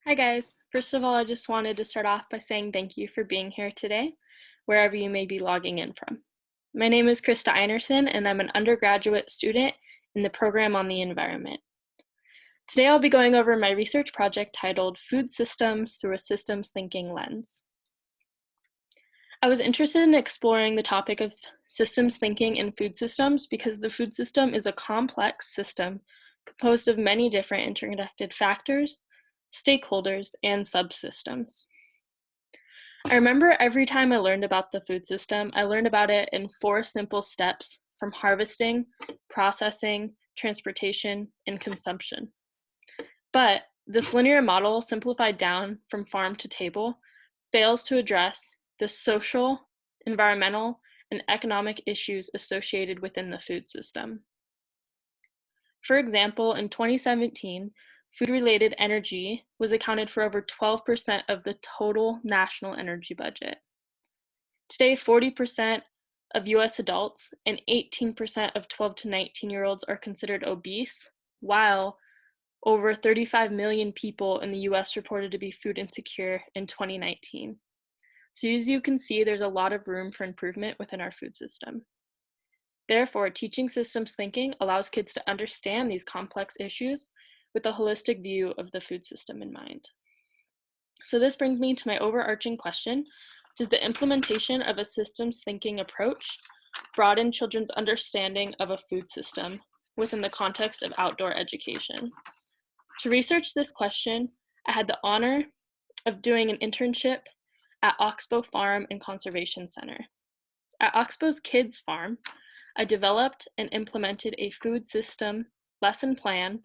Hi guys. First of all, I just wanted to start off by saying thank you for being here today, wherever you may be logging in from. My name is Krista Einarsson, and I'm an undergraduate student in the program on the environment. Today I'll be going over my research project titled Food Systems Through a Systems Thinking Lens. I was interested in exploring the topic of systems thinking in food systems because the food system is a complex system composed of many different interconnected factors, stakeholders, and subsystems. I remember every time I learned about the food system, I learned about it in 4 simple steps from harvesting, processing, transportation, and consumption. But this linear model, simplified down from farm to table, fails to address the social, environmental, and economic issues associated within the food system. For example, in 2017, food-related energy was accounted for over 12% of the total national energy budget. Today, 40% of US adults and 18% of 12 to 19-year-olds are considered obese, while over 35 million people in the US reported to be food insecure in 2019. So as you can see, there's a lot of room for improvement within our food system. Therefore, teaching systems thinking allows kids to understand these complex issues with a holistic view of the food system in mind. So this brings me to my overarching question: does the implementation of a systems thinking approach broaden children's understanding of a food system within the context of outdoor education? To research this question, I had the honor of doing an internship at Oxbow Farm and Conservation Center. At Oxbow's Kids Farm, I developed and implemented a food system lesson plan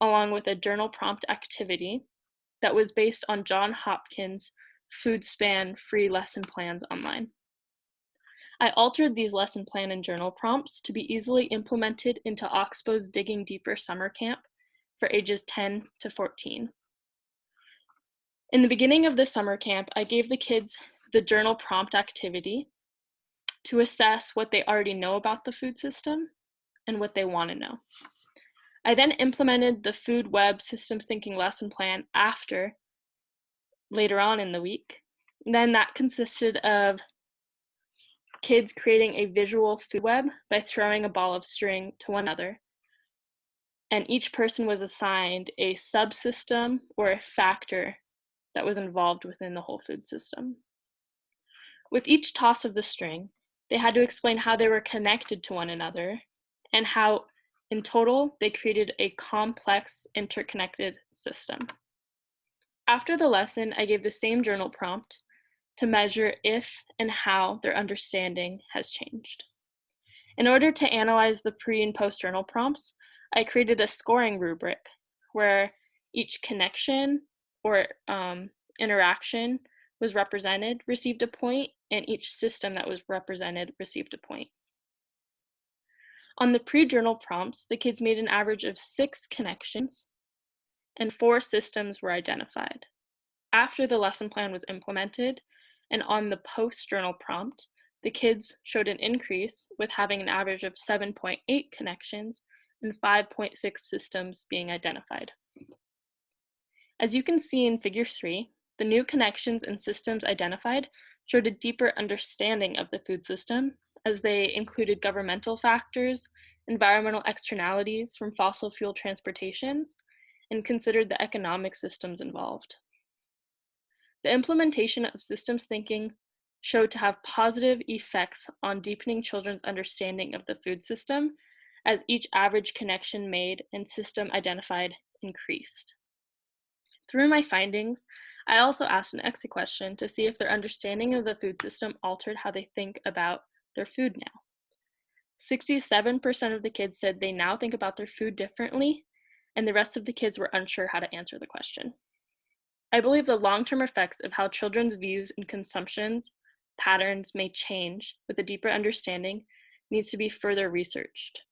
along with a journal prompt activity that was based on John Hopkins' Food Span free lesson plans online. I altered these lesson plan and journal prompts to be easily implemented into Oxbow's Digging Deeper summer camp for ages 10 to 14. In the beginning of the summer camp, I gave the kids the journal prompt activity to assess what they already know about the food system and what they want to know. I then implemented the food web systems thinking lesson plan later on in the week. And then that consisted of kids creating a visual food web by throwing a ball of string to one another. And each person was assigned a subsystem or a factor that was involved within the whole food system. With each toss of the string, they had to explain how they were connected to one another and how, in total, they created a complex, interconnected system. After the lesson, I gave the same journal prompt to measure if and how their understanding has changed. In order to analyze the pre and post journal prompts, I created a scoring rubric where each connection or interaction was represented received a point, and each system that was represented received a point. On the pre-journal prompts, the kids made an average of 6 connections and 4 systems were identified. After the lesson plan was implemented, and on the post-journal prompt, the kids showed an increase with having an average of 7.8 connections and 5.6 systems being identified. As you can see in Figure 3, the new connections and systems identified showed a deeper understanding of the food system, as they included governmental factors, environmental externalities from fossil fuel transportations, and considered the economic systems involved. The implementation of systems thinking showed to have positive effects on deepening children's understanding of the food system, as each average connection made and system identified increased. Through my findings, I also asked an exit question to see if their understanding of the food system altered how they think about their food now. 67% of the kids said they now think about their food differently, and the rest of the kids were unsure how to answer the question. I believe the long-term effects of how children's views and consumptions patterns may change with a deeper understanding needs to be further researched.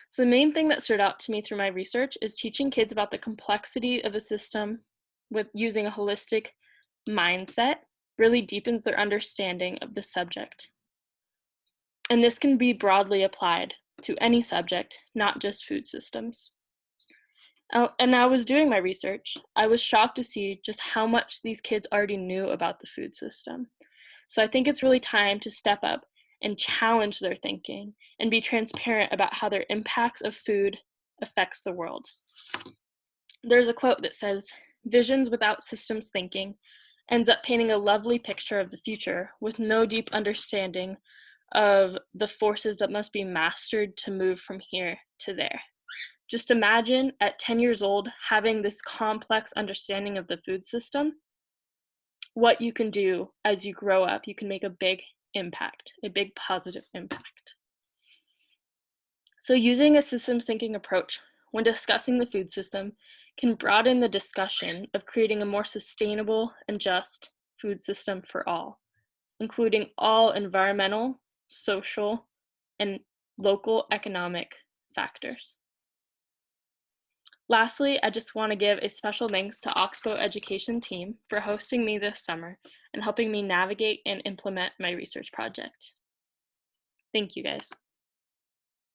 So the main thing that stood out to me through my research is teaching kids about the complexity of a system with using a holistic mindset really deepens their understanding of the subject. And this can be broadly applied to any subject, not just food systems. Oh, and I was doing my research. I was shocked to see just how much these kids already knew about the food system. So I think it's really time to step up and challenge their thinking and be transparent about how their impacts of food affects the world. There's a quote that says, "Visions without systems thinking ends up painting a lovely picture of the future with no deep understanding of the forces that must be mastered to move from here to there." Just imagine at 10 years old having this complex understanding of the food system, what you can do as you grow up. You can make a big impact, a big positive impact. So, using a systems thinking approach when discussing the food system can broaden the discussion of creating a more sustainable and just food system for all, including all environmental, social, and local economic factors. Lastly, I just want to give a special thanks to Oxbow Education team for hosting me this summer and helping me navigate and implement my research project. Thank you guys.